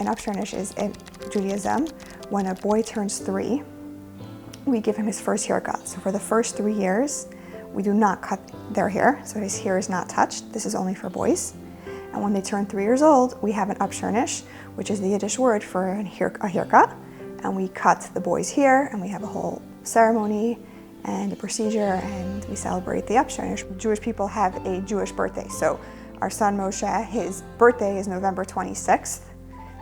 An Upshernish is in Judaism. When a boy turns 3, we give him his first haircut. So for the first 3 years, we do not cut their hair, so his hair is not touched. This is only for boys. And when they turn 3 years old, we have an Upshernish, which is the Yiddish word for a haircut. And we cut the boy's hair, and we have a whole ceremony and a procedure, and we celebrate the Upshernish. Jewish people have a Jewish birthday. So our son Moshe, his birthday is November 26th.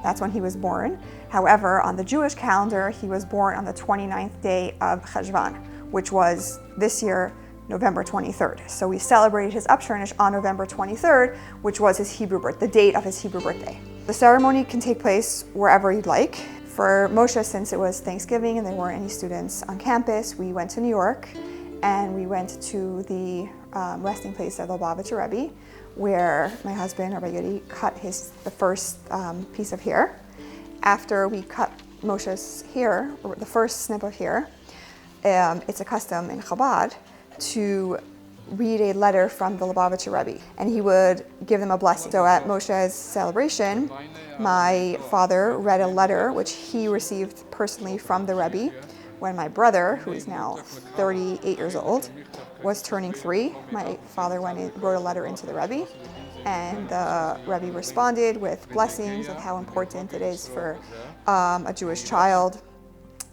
That's when he was born. However, on the Jewish calendar, he was born on the 29th day of Cheshvan, which was this year, November 23rd. So we celebrated his Upshernish on November 23rd, which was his Hebrew birthday, the date of his Hebrew birthday. The ceremony can take place wherever you'd like. For Moshe, since it was Thanksgiving and there weren't any students on campus, we went to New York and we went to the resting place of the Lubavitcher Rebbe, where my husband, Rabbi Yudi, cut the first piece of hair. After we cut Moshe's hair, or the first snip of hair, it's a custom in Chabad to read a letter from the Lubavitcher Rebbe, and he would give them a blessing. So at Moshe's celebration, my father read a letter which he received personally from the Rebbe when my brother, who is now 38 years old, was turning 3. My father went and wrote a letter into the Rebbe, and the Rebbe responded with blessings of how important it is for a Jewish child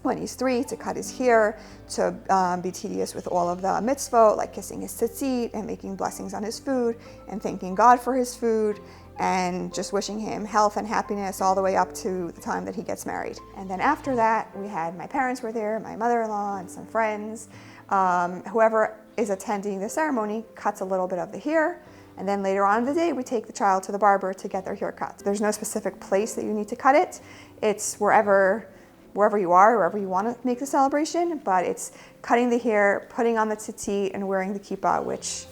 when he's 3 to cut his hair, to be tedious with all of the mitzvot, like kissing his tzitzit and making blessings on his food and thanking God for his food and just wishing him health and happiness all the way up to the time that he gets married. And then after that, we had my parents were there, my mother-in-law and some friends. Whoever is attending the ceremony cuts a little bit of the hair, and then later on in the day, we take the child to the barber to get their hair cut. There's no specific place that you need to cut it. It's wherever you are, wherever you want to make the celebration, but it's cutting the hair, putting on the tzitzit, and wearing the kippah, which,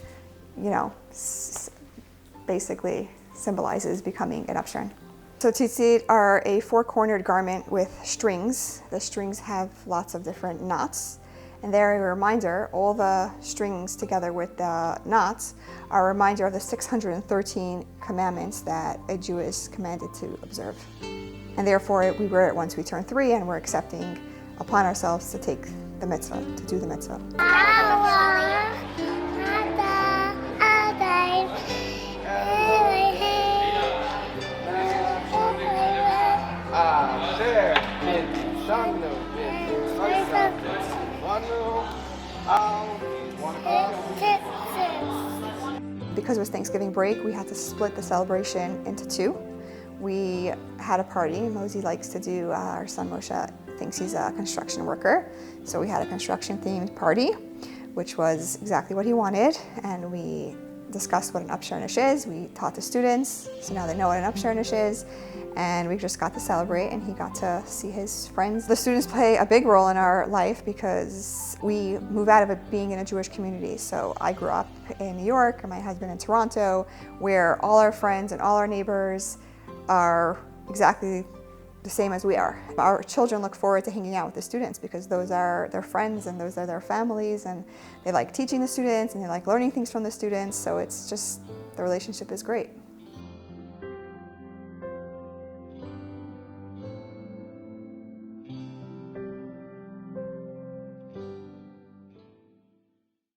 basically symbolizes becoming an Upsherin. So tzitzit are a 4-cornered garment with strings. The strings have lots of different knots, and they're a reminder, all the strings together with the knots are a reminder of the 613 commandments that a Jew is commanded to observe. And therefore, we wear it once we turn 3, and we're accepting upon ourselves to take the mitzvah, to do the mitzvah. Because it was Thanksgiving break, we had to split the celebration into 2. We had a party. Mosey likes to do, our son Moshe thinks he's a construction worker. So we had a construction-themed party, which was exactly what he wanted. And we discussed what an Upshernish is. We taught the students, so now they know what an Upshernish is. And we just got to celebrate, and he got to see his friends. The students play a big role in our life because we move out of it being in a Jewish community. So I grew up in New York, and my husband in Toronto, where all our friends and all our neighbors are exactly the same as we are. Our children look forward to hanging out with the students because those are their friends and those are their families, and they like teaching the students and they like learning things from the students, so it's just, the relationship is great.